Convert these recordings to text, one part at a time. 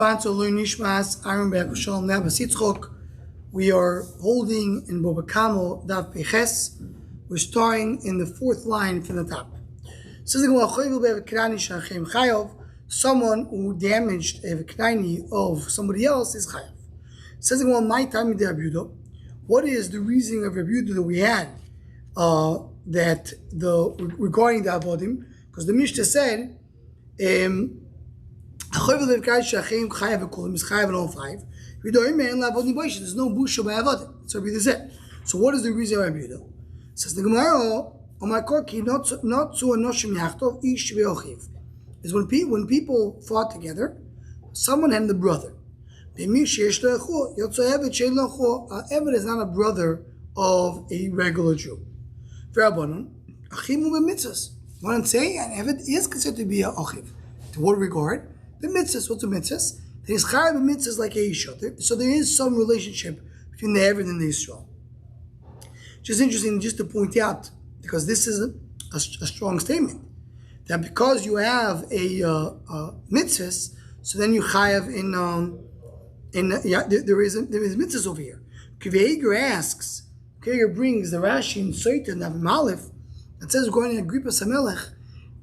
We are holding in Bava Daf Peches. We're starting in the fourth line from the top. Someone who damaged a v'knaini of somebody else is chayav. Says my time what is the reasoning of Rebuda that we had regarding the avodim? Because the Mishnah said there's no busha by avodim. So Rebuda said. So what is the reason of Rebuda? Says the Gemara, is when people fought together, someone and the brother. Eved is not a brother of a regular Jew. One say an Eved is considered to be a achiv. To what regard? The mitzvahs. What's the mitzvahs? There is chayav and mitzvahs like a yisha. So there is some relationship between the Eved and the Yisrael. Just interesting, just to point out, because this is a strong statement, that because you have a mitzvahs, so then you chayav there is mitzvahs over here. Kiveiger asks, Kiveiger brings the Rashi in Soita Navim Aleph, that says going in Agrippa Samelech,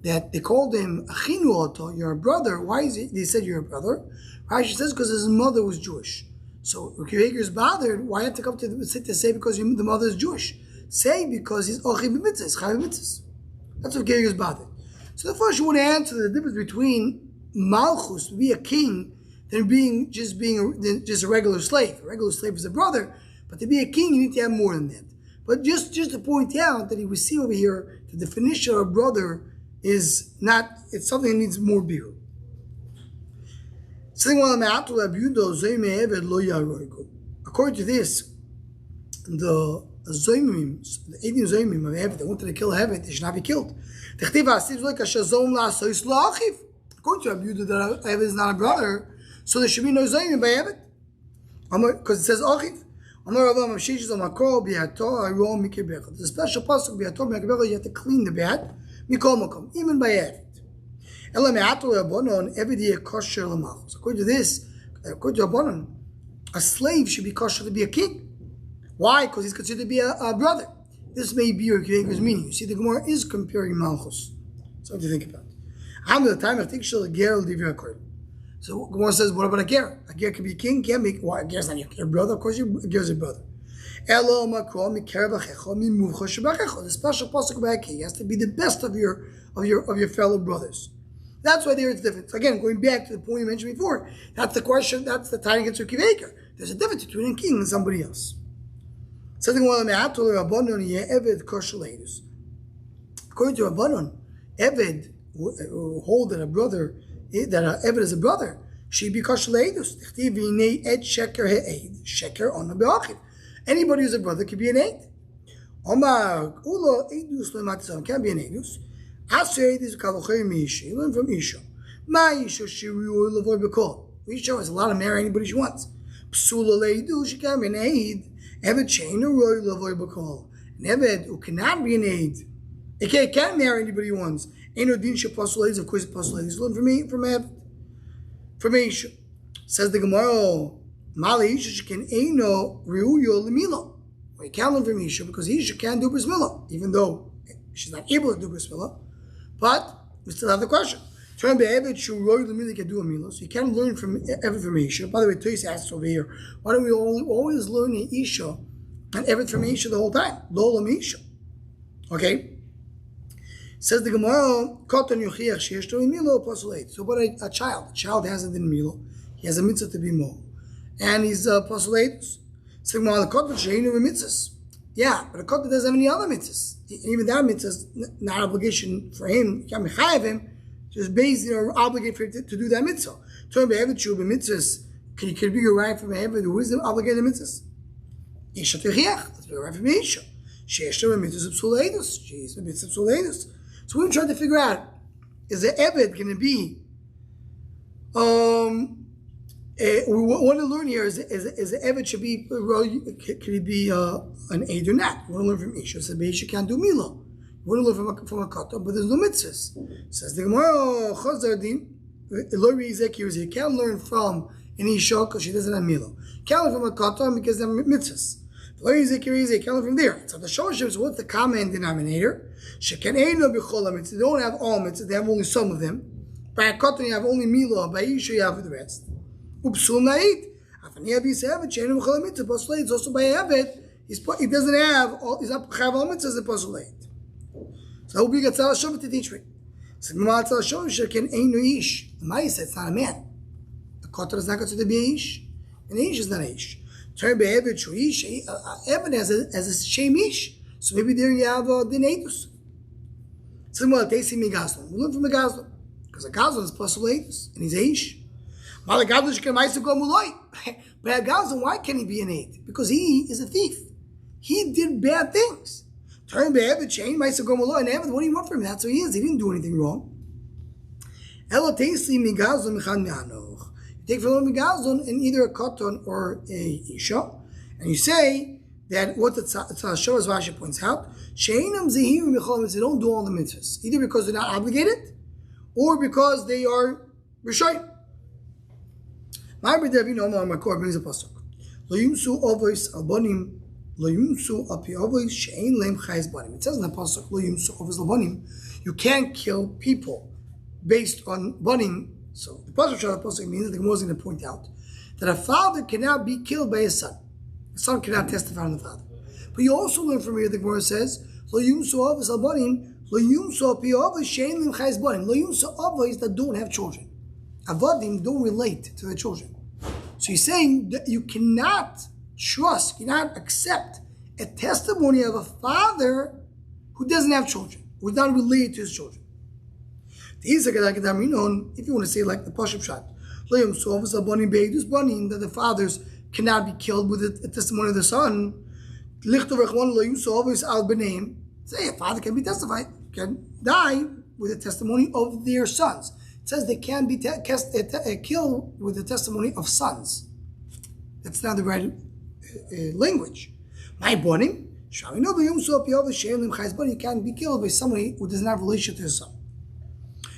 that they called him Achinu Oto, you're a brother. Why is it they said you're a brother? Rashi says because his mother was Jewish. So Kiveiger is bothered. Why have to come to the sit to say because the mother is Jewish? Say because he's Ochiv Mitzvahs, Chayav Mitzvahs. That's what Kiveiger is bothered. So the first you want to answer the difference between Malchus, to be a king, than just a regular slave. A regular slave is a brother, but to be a king, you need to have more than that. But just to point out that we see over here, the definition of a brother is not, it's something that needs more beer. According to this, the Zoimim, the 18 Zoimim of Eved, that wanted to kill Eved, they should not be killed. According to Rabbi Yehuda, that Eved is not a brother, so there should be no Zoimim by Eved. Because it says Achiv. There's a special pasuk, you have to clean the bat, even by Eved. According to this, according to Rabbanon, a slave should be kosher to be a king. Why? Because he's considered to be a brother. This may be your Kiveiger's meaning. You see, the Gemara is comparing Malchus. Something to think about. The time I think she'll ger l'divir hakol. So Gemara says, what about a ger? A ger can be a king. Can't be. Why? A ger's not your brother. Of course, a ger's your brother. The special pasuk about a king has to be the best of your fellow brothers. That's why there is a difference. Again, going back to the point you mentioned before, that's the question. That's the tie against your Kiveiger. There's a difference between a king and somebody else. According to Rabbanon, Eved who hold that a brother, that Eved is a brother, she be kosher leidus. Anybody who's a brother could be an aid. Omar ulo eidus lematzam can be an aidus. Aser eidus kalocher miisha. You learn from Isha. Ma Isha shiru levoy bekol. Isha has a lot of marry anybody she wants. Psula leidus she can be an aid. Eved chain or roy levoy bekol. An Eved who cannot be an aid. It can't marry anybody he wants. Ain't no din shepasul of course pasul ladies. Learn from me, from Eved, from Isha. Says the Gemara, Mali Isha she can aino riuyo lemilo. Well, you can't learn from Isha because Isha can't do bris milah, even though she's not able to do bris milah. But we still have the question. Trying to be Eved shuroy lemilo can do a milah, so you can't learn from Eved from Isha. By the way, Toys asks over here, why don't we always learn Isha and Eved from Isha the whole time? Lo Isha. Okay. Says the Gemara, so what a child? A child has a din milo. He has a mitzvah to be mo. And he's pasul. So mitzvahs. Yeah, but a kotel doesn't have any other mitzvahs. Even that mitzvah is not obligation for him. You can't chayav him. Just basically obligated for him to do that mitzvah. Can you be your right from Eved who is obligated mitzvahs? Isha techiach. That's your right from Isha. She's a mitzvah psuleidos. She's a mitzvah psuleidos. So we're trying to figure out, is the Eved going to be, we want to learn here, is the Eved should be, can he be an aid or not? We want to learn from Isha. So Isha can't do Milo. We want to learn from a kata, but there's no mitzvahs. Says the Gemara, Chazar din, You can't learn from an Isha because she doesn't have Milo. You can't learn from a Katan because they're mitzvahs. You can't learn from there. So the Shoshim, what's the common denominator? They don't have all mitzvahs, they have only some of them. By a Katan you have only Milo, by Isha you have the rest. It's also by Evet, he doesn't have all, he's not have all mitzvahs in Pasulait. So I hope you get Tzal Hashem to teach me. So Tzal Hashem can ain't no ish. The Maya said it's not a man. The Kotar is not considered to be a ish. An ish is not a ish. Turn by Evid to ish. Evid has a shame ish. So maybe there you have the natus. Similar to Tesi Migazlon. We learn from Migazlon. Because a Gazlon is Pasulaitus. And he's a ish. But a Gazlon, why can he be an eight? Because he is a thief. He did bad things. Turn by Evid chain, Maisa Gomolo, and Evid, what do you want from him? That's who he is. He didn't do anything wrong. You take from Migazon in either a Koton or a Isha, and you say that what the Tzal Rashi points out, they don't do all the mitzvahs, either because they're not obligated or because they are Rishayim. My Makor brings a pasuk. Lo yumsu avos albonim, lo yumsu api avos she'ein lehem chayes banim. It says in the pasuk, lo yumsu avos albonim, you can't kill people based on banim. So the pasuk means that the Gemara is going to point out that a father cannot be killed by his son. The son cannot testify on the father. But you also learn from here, the Gemara says, lo yumsu avos albonim, lo yumsu api avos she'ein lehem chayes banim. Lo yumsu avos that don't have children. Avadim don't relate to the children. So he's saying that you cannot trust, you cannot accept a testimony of a father who doesn't have children, who is not related to his children. If you want to say like the Pashup Shot, that the fathers cannot be killed with a testimony of the son. Say a father can be testified, can die with a testimony of their sons. It says they can be killed with the testimony of sons. That's not the right language. My bonim, you can't be killed by somebody who doesn't have a relationship to his son.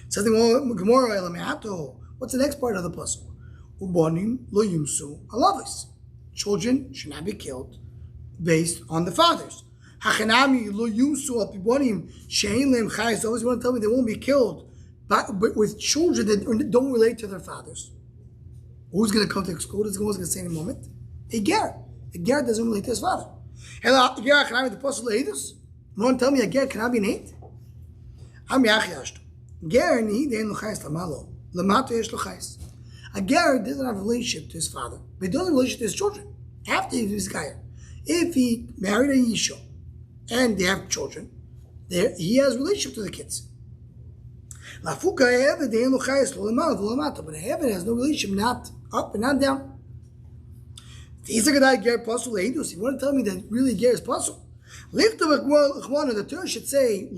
Says the Gemara, what's the next part of the puzzle? Children should not be killed based on the fathers. You want to tell me they won't be killed but with children that don't relate to their fathers? Who's going to come to school? This is going to say in a moment. A ger. A ger doesn't relate to his father. You want to tell me a ger cannot be an eight? A ger doesn't have a relationship to his father, but he doesn't have a relationship to his children after he's a ger. If he married a Yisha and they have children, he has a relationship to the kids. But a Heaven has no relationship, not up and not down. You want to tell me that really ger is possible? The Torah should say,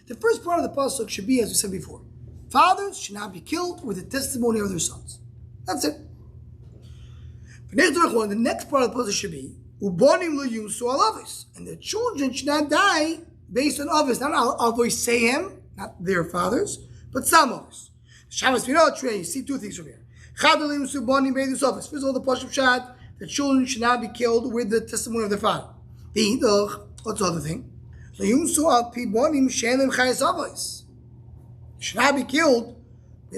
the first part of the pasuk should be, as we said before, fathers should not be killed with the testimony of their sons. That's it. The next part of the pasuk should be, and the children should not die based on others, not others say him, not their fathers, but some others. You see two things from here. First of all, the Pashup Shad, the children should not be killed with the testimony of their father. What's the other thing? Should not be killed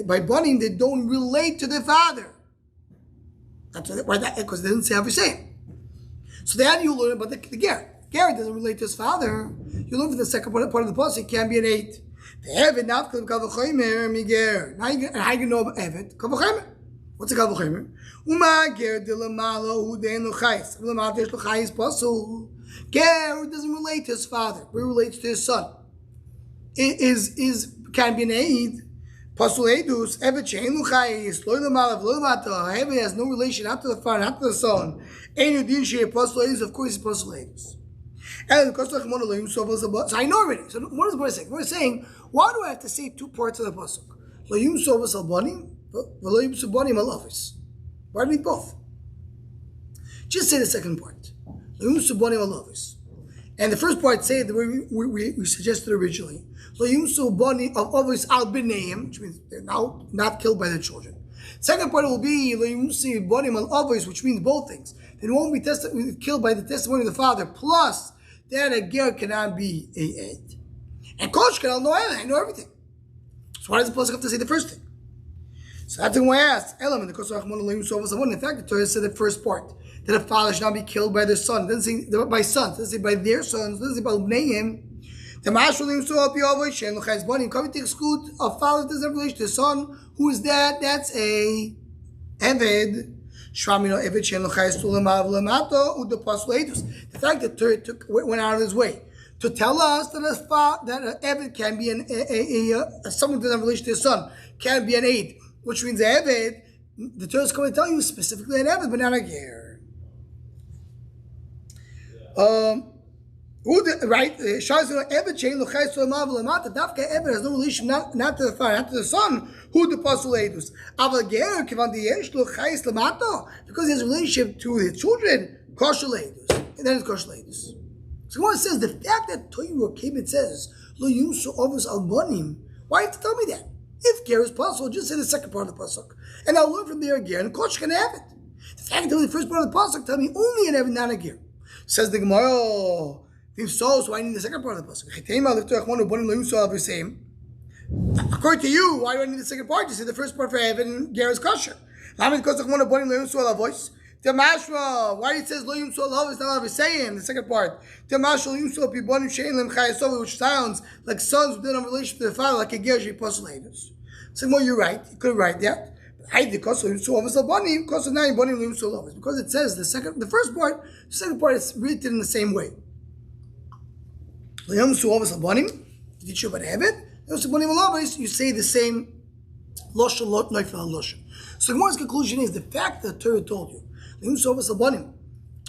by bonim that don't relate to their father. That's why because they didn't say Avishayim. So then you learn about the ger. Ger doesn't relate to his father. You learn from the second part of the pasuk, it can be an eight. The Eved not kavachomer miger. Now you can know about Eved kavachomer. What's a kavachomer? Uma ger dilamalo hu dein luchayis. Dilamalo dein luchayis pasul. Ger doesn't relate to his father, but relates to his son. Is can be an eight. Pasul edus Eved shein luchayis lo dilamalo lo dilamata. Eved has no relation not to the father, not to the son. Ein yudin shei pasul edus. Of course, it's pasul edus. So I know already. So what is the saying? We're saying, why do I have to say two parts of the pasuk? Why do we both? Just say the second part. And the first part say the way we suggested originally. So Yumsu Bani of Ovis Al B'neim, which means they're now not killed by their children. Second part will be Yumsu Bani Al Ovis, which means both things. They won't be killed by the testimony of the father, plus that a ger cannot be a aid. And Kosh can know everything. So why does the Pasuk have to say the first thing? So that's when I asked, Elam, in fact, the Torah said the first part, that a father should not be killed by their son. It doesn't say by sons, it doesn't say by their sons, it doesn't say by Bneiim. The Mashal coming to exclude a father doesn't have relation to his son. Who is that? That's a Eved. The fact that Torah went out of his way to tell us that an Eved can be someone who doesn't have relation to his son, can be an aid, which means Eved, the Torah is going to tell you specifically an Eved, but not a ger. Right? Eved has no relation not to the father, not to the son. Who the apostle edus? Because he has a relationship to his children, kosher edus, and then it's kosher edus. So one says the fact that Torah came and says lo yumsu ovus albonim. Why you have to tell me that? If ger is possible, just say the second part of the pasuk, and I'll learn from there ger, and kosher can have it. The fact that the first part of the pasuk tell me only an Eved, not a ger. Says the Gemara. If so I need the second part of the pasuk. According to you, why do I need the second part? You say the first part for Evan and Ger is kosher. Why it says lo yum so love is not what saying. The second part, which sounds like sons within a relationship to the father, like a ger posulatus. So well, you're right. You could write that. Because it says the first part, the second part is written in the same way. Teach you about Eved. You say the same Loshan, Loshan. So the Gemara's conclusion is the fact that Torah told you,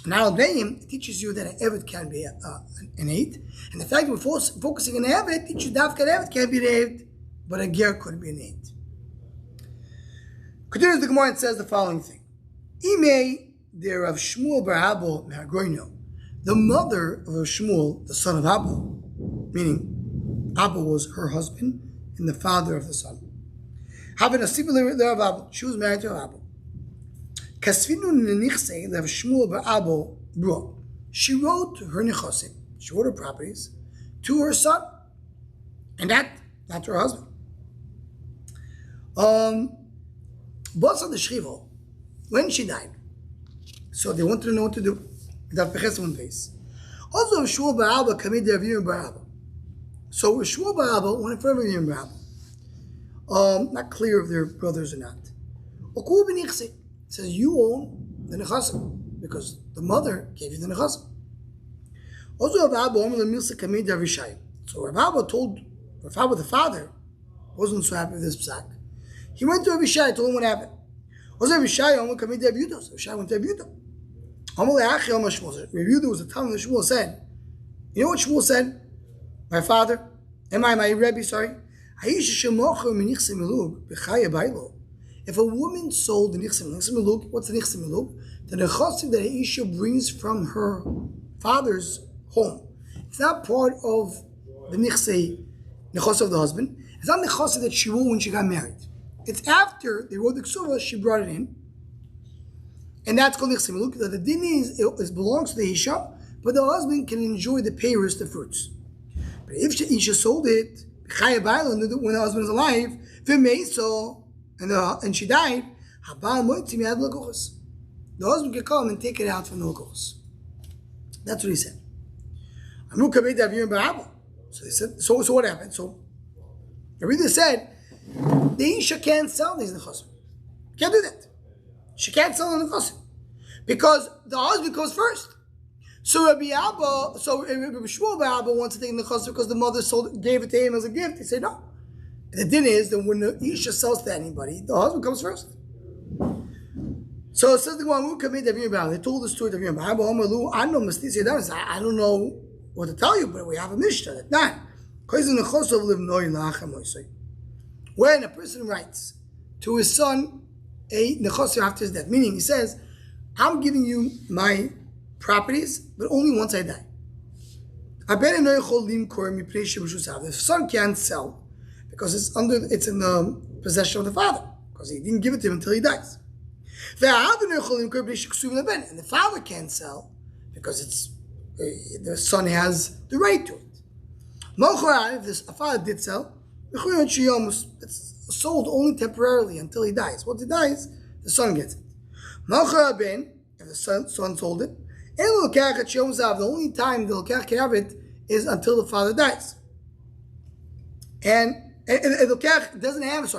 now it teaches you that an Eved can be an eight, and the fact that we're focusing on Eved teaches you that an Eved can be an eight, but a Ger could be an eight. Continues the Gemara and says the following thing: Imei der of Shmuel bar Abba me'agroino, the mother of Shmuel, the son of Abba, meaning Abba was her husband and the father of the son. Having a similar there of Abba, she was married to Abba. Kasvinu nenichse lev Shmuel bar Abba bro. She wrote her nechasim, she wrote her properties to her son, and not to her husband. Basa the Shrivo, when she died, so they wanted to know what to do. Also, Shmuel bar Abba committed the Avim bar Abba. So Shmuel bar Abba went in front of Avim bar Abba. Not clear if they're brothers or not. It says you own the nechasim because the mother gave you the nechasim. Also, Rav Abba so Rav Abba told Rav Abba the father wasn't so happy with this psak. He went to Avishai, told him what happened. Also, Avishai went to Avyudah. So Avishai went to Avyudah. Avyudah was the time that Shmuel said. You know what Shmuel said? My father, my Rebbe, sorry. If a woman sold the nichsim miluk, what's the nichsim miluk? The nechasim that Aisha brings from her father's home. It's not part of the nichse of the husband. It's not nechasa that she won when she got married. It's after they wrote the ksuva, she brought it in. And that's called nichse miluk. The din is it belongs to the Isha, but the husband can enjoy the payers, the fruits. But if Isha sold it, when the husband is alive, and she died, the husband can come and take it out from the lukochos. That's what he said. So they said, so what happened? So the reader said, the Isha can't sell these nechasim. Can't do that. She can't sell the nechasim because the husband comes first. So Rabbi Shmuel bar Abba wants to take the nechasim because the mother gave it to him as a gift. He said no. And the din is that when the Isha sells to anybody, the husband comes first. So it says the one they told the story to Rabbi Abba. I don't know what to tell you, but we have a mishnah that not. When a person writes to his son a nechosir after his death, meaning he says, I'm giving you my properties, but only once I die. The son can't sell because it's in the possession of the father, because he didn't give it to him until he dies. And the father can't sell because the son has the right to it. If a father did sell, it's sold only temporarily until he dies. Once he dies, the son gets it. If the son sold it, the only time the lokach can have it is until the father dies. And the lokach doesn't have it,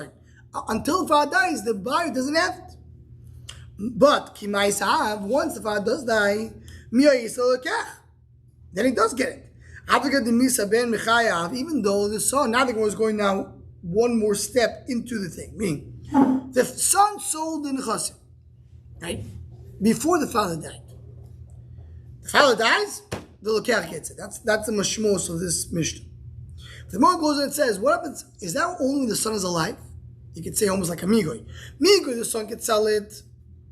until the father dies, the buyer doesn't have it. But once the father does die, then he does get it. Even though the son, now the Gemara is going now one more step into the thing, meaning the son sold the nechasim, right, before the father died. The father dies, the lokach gets it. That's the mashmos of this Mishnah. The Gemara goes and says, what happens? Is that only when the son is alive? You could say almost like a migoy. Migoy, the son could sell it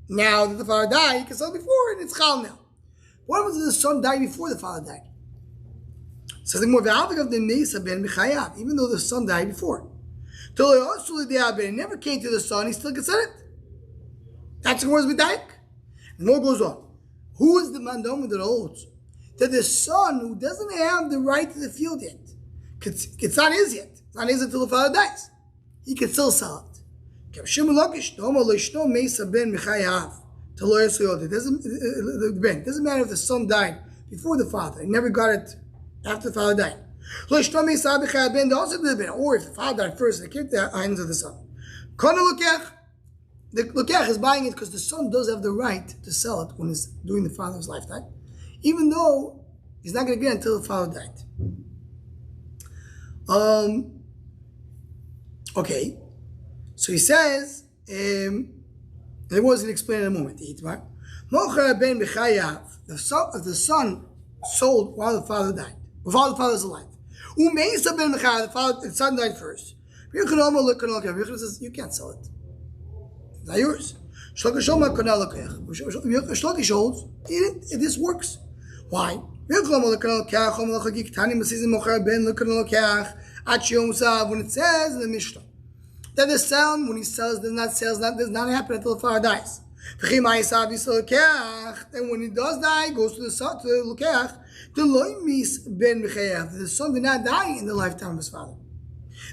now that the father died. He can sell it before, and it's chal now. What happens if the son died before the father died? So the more of the mesa ben mechayav, even though the son died before, it never came to the son, he still could sell it. That's the words b'daik. And more goes on. Who is the mandom that holds that the son who doesn't have the right to the field yet, it's not his yet. It's not his until the father dies. He can still sell it. It doesn't matter if the son died before the father. He never got it after the father died. Or if the father died first, it came to the hands of the son. The lokach is buying it because the son does have the right to sell it when he's during the father's lifetime, even though he's not going to get it until the father died. Okay, so he says, and I was going to explain in a moment. The son sold while the father died, while the father is alive. The son died first. Says, you can't sell it. It's not yours. Shlokish holds, this works. Why? When it says in the Mishnah that the son, when he sells, does not happen until the father dies. And when he does die, he goes to the son, to the lokach. The son did not die in the lifetime of his father.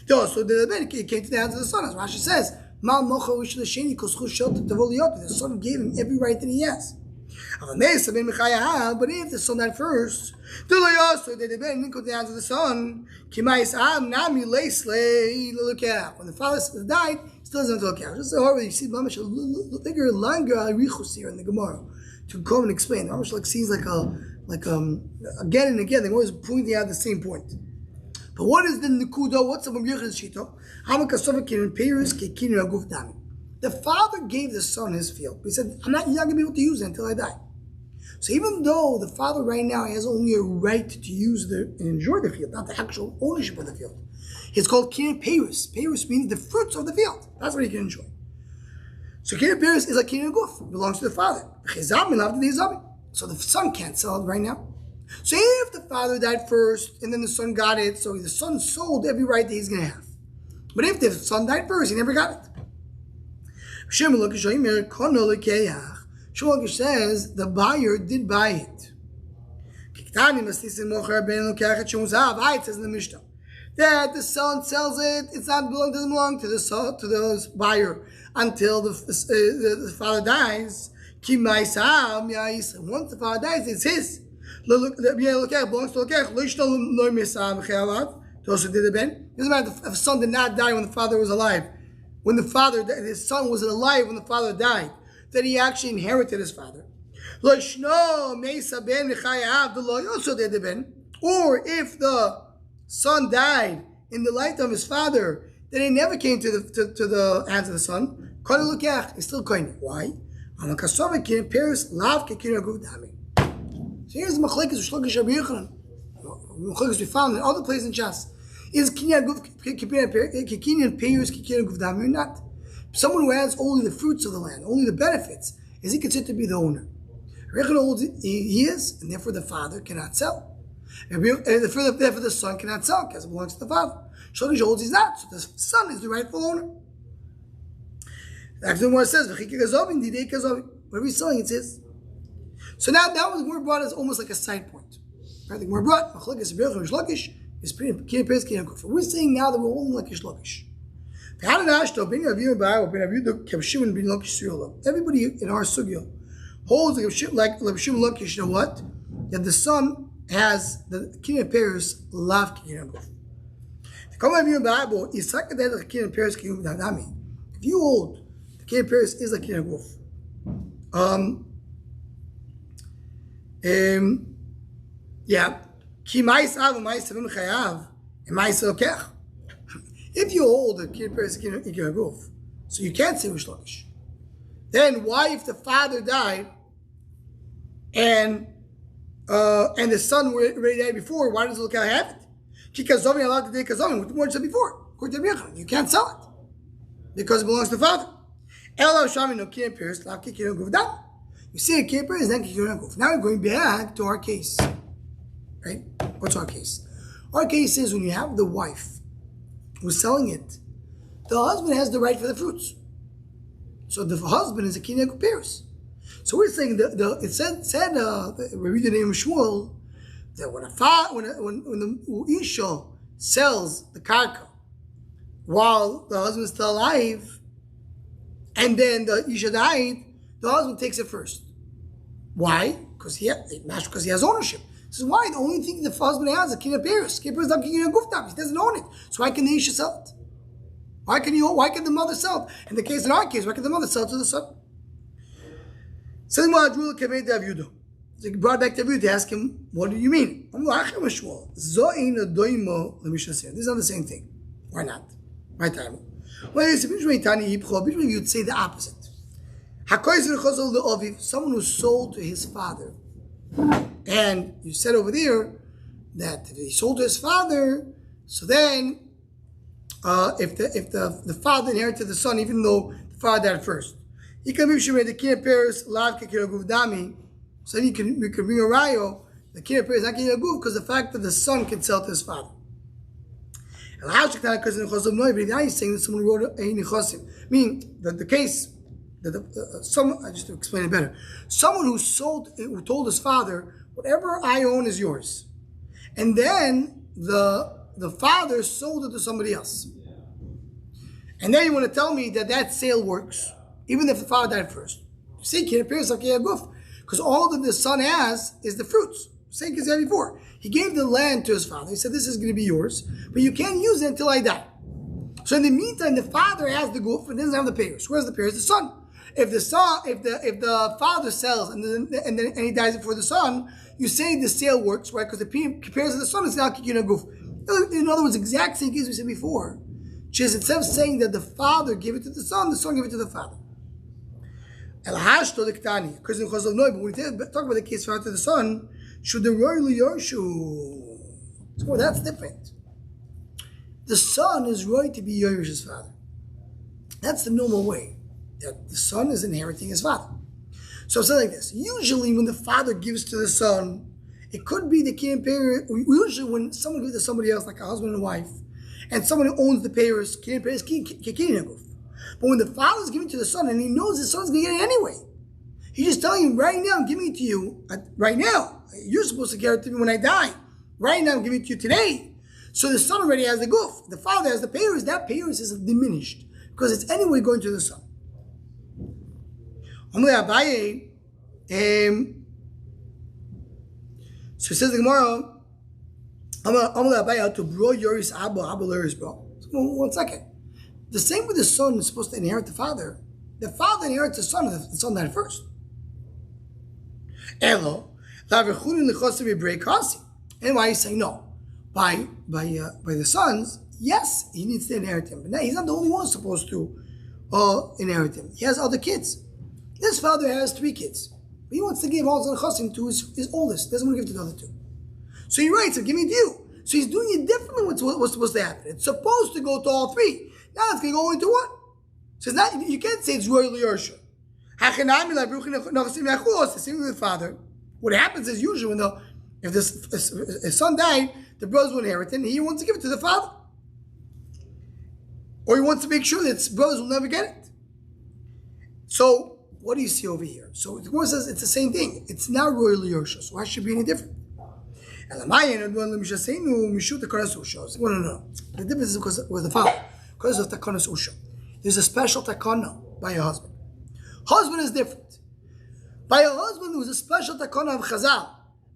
So it came to the hands of the son, as Rashi says. The son gave him every right that he has. But if the son died first, when the father died, he still doesn't have to look out. Just however, you see, Mamash a bigger, longer arichus here in the Gemara to come and explain. Mamash seems like again and again, they're always pointing out the same point. But what is the nekuda? What's the Mamyuch's shito? The father gave the son his field. He said, you're not going to be able to use it until I die. So even though the father right now has only a right to use and enjoy the field, not the actual ownership of the field, it's called kinyan peirus. Peirus means the fruits of the field. That's what he can enjoy. So kinyan peirus is like kinyan guf. It belongs to the father. So the son can't sell it right now. So if the father died first and then the son got it, so the son sold every right that he's going to have. But if the son died first, he never got it. Shmuel says the buyer did buy it. It says in the Mishnah that the son sells it, doesn't belong to the buyer until the father dies. Once the father dies, it's his. Belongs to doesn't matter if the son did not die when the father was alive. When his son wasn't alive when the father died, that he actually inherited his father. Or if the son died in the lifetime of his father, then he never came to the hands of the son. He's still kohen. Why? So here's the machlekes Shlokish Rabbi Yochanan. Machlekes we found in other places in Shas. Is kinyan peirus kinyan guvdami or not? Someone who has only the fruits of the land, only the benefits, is he considered to be the owner? Rechon holds he is, and therefore the father cannot sell. And therefore the son cannot sell because it belongs to the father. Shlokish holds he's not, so the son is the rightful owner. Actually, the more says, whatever he's selling, it's his. So now that was more brought as almost like a side point. Right? The more brought, Shlokish is pretty. We're saying now that we're holding like a Shlokish. Everybody in our sugya holds like Lakish. You know what? That the son has the Kinyan Paris lav Kinyan Guf. If you hold the Kinyan Paris is like Kinyan Guf, yeah. If you hold the Kinyan Paris Kinyan Guf, so you can't say Shlokish. Then why, if the father died and the son already died before, why does the Lokal have it? Kikazovin allowed to take Kazovin, what the word said before. You can't sell it because it belongs to the father. You see a Kinyan Paris, then Kinyan Guf. Now we're going back to our case. Right? What's our case? Our case is when you have the wife who's selling it, the husband has the right for the fruits. So the husband is a Kinyan Paris. So we're saying it said we read the name of Shmuel that when the Isha sells the karka while the husband is still alive, and then the Isha died, the husband takes it first. Why? Because he has ownership. This is why the only thing the husband has is a Kinyan Paris. Kinyan Paris is not Kinyan Guftam. He doesn't own it. So why can the Isha sell it? Why can the mother sell it? In the case in our case, why can the mother sell it to the son? So he brought back to Avihu to ask him, what do you mean? This is not the same thing. Why not? My time. Well, you'd say the opposite. Someone who sold to his father. And you said over there that if he sold to his father, so then if the father inherited the son, even though the father died first, he can be the Kinyan Paris lav Gufdami. So then we can bring a rayo, the Kinyan Paris not Kinyan Guf, because the fact that the son can sell to his father. And how should that? Because now he's saying that someone wrote a nichosim. Meaning that the case that just to explain it better, someone who told his father, whatever I own is yours, and then the father sold it to somebody else, and then you want to tell me that sale works even if the father died first. You see, Kinyan Paris like Guf, because all that the son has is the fruits. Same as before. He gave the land to his father. He said, "This is going to be yours, but you can't use it until I die." So in the meantime, the father has the guf and doesn't have the payers. Where's the payers? The son. If the father sells and he dies before the son, you say the sale works, right? Because the payers of the son is now Kinyan Guf. In other words, exact same case we said before. Just instead of saying that the father gave it to the son gave it to the father. Because when we talk about the case father to the son, should the royal Yorshu? So that's different. The son is right to be Yorish's father. That's the normal way, that the son is inheriting his father. So it's like this. Usually when the father gives to the son, it could be the Kinyan Paris. Usually when someone gives to somebody else, like a husband and wife, and someone who owns the payers, Kinyan Paris, Kinyan Guf. But when the father is giving to the son, and he knows the son's going to get it anyway, he's just telling him, right now I'm giving it to you, right now. You're supposed to get it to me when I die. Right now I'm giving it to you today. So the son already has the guf. The father has the payers. That payers is diminished because it's anyway going to the son. So it says the Gemara, to bro yoris abba leris bro. 1 second. The same with the son is supposed to inherit the father. The father inherits the son if the son died first. Elo, and why he's saying no? By the sons, yes, he needs to inherit him. But now he's not the only one supposed to inherit him. He has other kids. This father has 3 kids. But he wants to give all the chosim to his oldest. Doesn't want to give to the other 2. So he writes, I'm giving it to you. So he's doing it differently what's supposed to happen. It's supposed to go to all 3. Now it's going to go into 1. So it's not, you can't say it's royally Yorsha. The same with the father. What happens is usually when If his son died, the brothers will inherit it, and he wants to give it to the father. Or he wants to make sure that his brothers will never get it. So, what do you see over here? So, the Gemara says it's the same thing. It's not royal Yersha, so why should it be any different? No. The difference is because it was the father. Because of Takanas Usha. There's a special Takana by your husband. Husband is different. By a husband, there was a special Takana of Chazal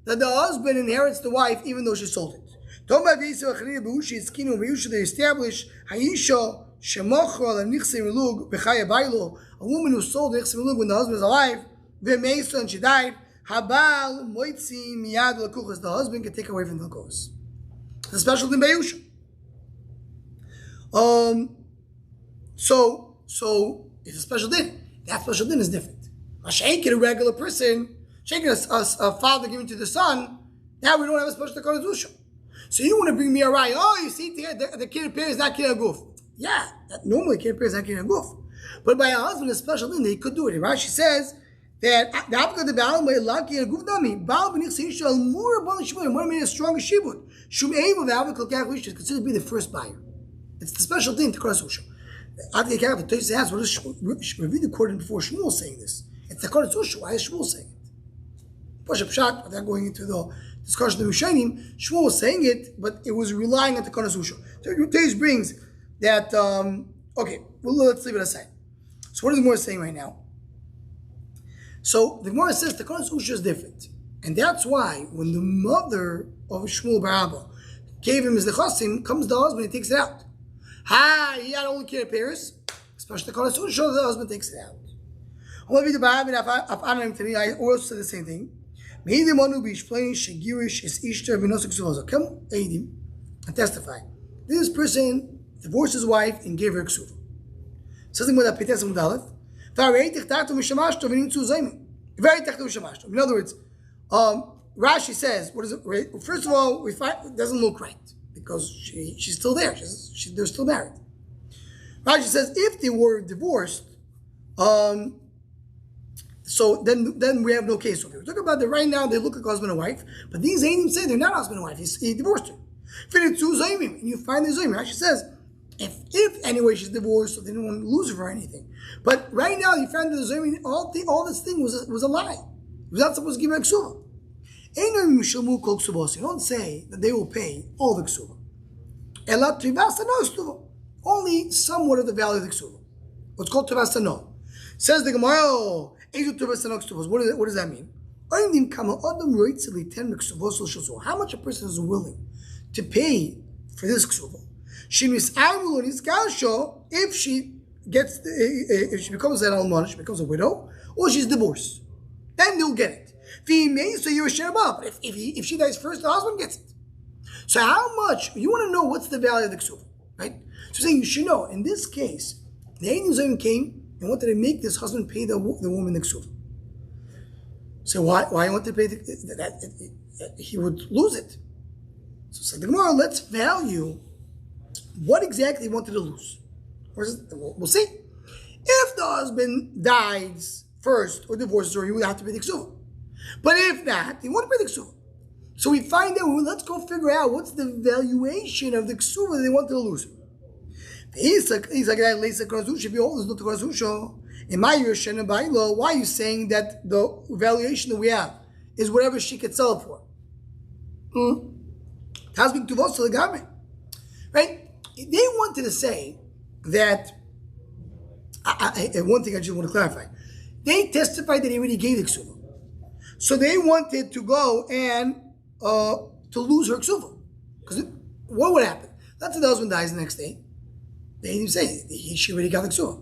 that the husband inherits the wife even though she sold it. They established Hayisha Shemochra Nichse Melug Bechaya Bailo, a woman who sold Nichse Melug when the husband was alive, V'meisa, and she died. Habal Moitzi Miyad Lakuchas, the husband can take away from the Lakuchas. It's a special thing by Yusha. So it's a special din. That special din is different. Mashenkin, a regular person, shaking a father giving to the son, now we don't have a special Takana Zusha. So you want to bring me a right? Oh, you see, the kid appears is not kid aguf. Yeah, normally kid appears is not kid aguf. But by a husband, a special thing, he could do it. Rashi says that the Apka the Baal may lucky aguf dami. Baal benich seishal more abundant shibud, more made a stronger shibud. Shum able the Apka kolkach which is considered to be the first buyer. It's the special thing to cross Usha. After the Kakav, the Toys asks, what is read the quoted before Shmuel saying this? It's the Kodesh Usha. Why is Shmuel saying it? Push-up shot, without going into the discussion of Rishonim, Shmuel was saying it, but it was relying on the Kodesh Usha. So Toys brings that, okay, well, let's leave it aside. So what is the Gemara saying right now? So the Gemara says the Kodesh Usha is different. And that's why when the mother of Shmuel Barabba gave him his lechasim, comes the husband and takes it out. He had only kid Paris, especially the Kodesh Usha, the husband takes it out. I also said the same thing. Come, Eidim, and testify. This person divorced his wife and gave her ksuva. Says in other words, Rashi says, what is it? First of all, we find it doesn't look right because she's still there. They're still married. Rashi says if they were divorced, so then we have no case over here. We're talking about that right now. They look like husband and wife, but these Eidim say they're not husband and wife. He divorced her. And you find the Zayim. Rashi says if anyway she's divorced, so they didn't want to lose her for anything. But right now you find the Zayim. All this thing was a lie. He was not supposed to give her ksuva. You don't say that they will pay all the ksuva. Only somewhat of the value of the ksuva. What's called tevasa no. Says the Gemara. What does that mean? How much a person is willing to pay for this ksuva? If she becomes an almana, she becomes a widow, or she's divorced, then they'll get it. But if she dies first, the husband gets it. So how much? You want to know what's the value of the ksuva, right? So saying you should know. In this case, the Eidim came and wanted to make this husband pay the woman the ksuva. So why wanted to pay that? He would lose it. So it's like the Gemara, let's value what exactly he wanted to lose. We'll see. If the husband dies first or divorces her, he would have to pay the ksuva. But if not, he won't pay the ksuva. So we find out, let's go figure out what's the valuation of the ksuva they wanted to lose. He's like that. Why are you saying that the valuation that we have is whatever she could sell it for? Right? They wanted to say that. One thing I just want to clarify: they testified that he already gave the ksuva, so they wanted to go and to lose her ksuva. Because what would happen? Let's say the husband dies the next day. They didn't say she already got the ksuva.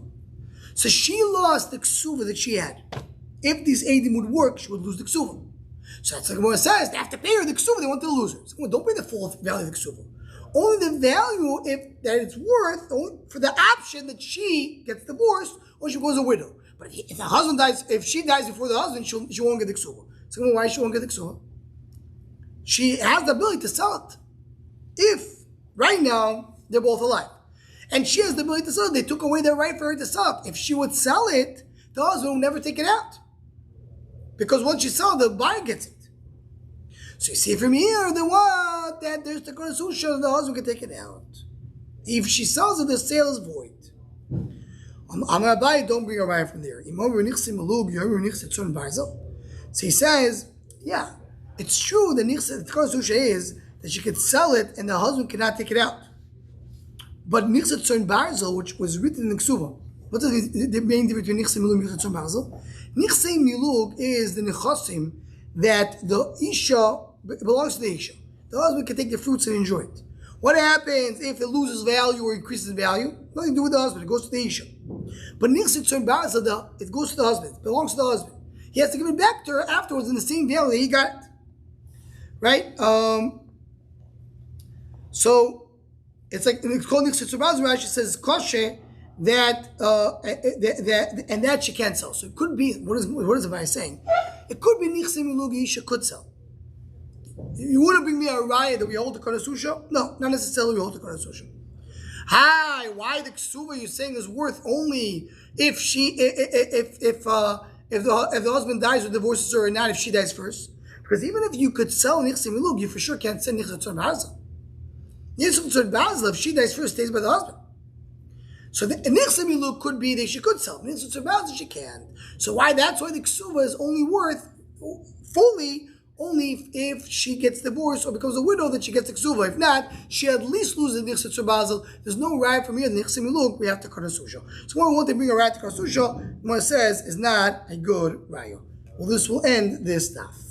So she lost the ksuva that she had. If these Eidim would work, she would lose the ksuva. So that's like Gemara says, they have to pay her the ksuva, they want to lose her. So don't pay the full value of the ksuva. Only the value that it's worth for the option that she gets divorced or she goes a widow. But if the husband dies, if she dies before the husband, she won't get the ksuva. So why she won't get the ksuva? She has the ability to sell it. If right now they're both alive. And she has the ability to sell it. They took away their right for her to sell it. If she would sell it, the husband will never take it out. Because once she sells it, the buyer gets it. So you see from here, the what? That there's the Susha, the husband can take it out. If she sells it, the sale is void. Don't bring a raya from there. So he says, yeah, it's true that the Susha is that she could sell it and the husband cannot take it out. But Nichse Tzon Barzel, which was written in Ksuva, what is the main difference between Nichse Milug and Nichse Tzon Barzel? Nichse Milug is the Nechosim that the Isha belongs to the Isha. The husband can take the fruits and enjoy it. What happens if it loses value or increases value? Nothing to do with the husband. It goes to the Isha. But Nichse Tzon Barzel, it goes to the husband. It belongs to the husband. He has to give it back to her afterwards in the same value that he got it. Right? So it's like it's called Nichse Tzon Barzel. Rashi says kosher that she can't sell. So it could be what is the Bava saying? It could be Nichse Milug Isha could sell. You wouldn't bring me a riot that we hold the Kodesusha? No, not necessarily we hold the Kodesusha. Hi, why the ksuva you're saying is worth only if the husband dies or divorces her, or not if she dies first? Because even if you could sell Nichse Milug, you for sure can't sell Nichse Tzon Barzel. Nichse Tzon Barzel, if she dies first, stays by the husband. So the Nichse Milug could be that she could sell. Nichse Tzon Barzel she can't. So that's why the ksuva is only worth fully only if she gets divorced or becomes a widow that she gets the ksuva. If not, she at least loses the Nichse Tzon Barzel. There's no right from here, the Nichse Milug, we have to Kodesusha. So when we want to bring a right to Kodesusha, what it says is not a good raya. Well, this will end this daf.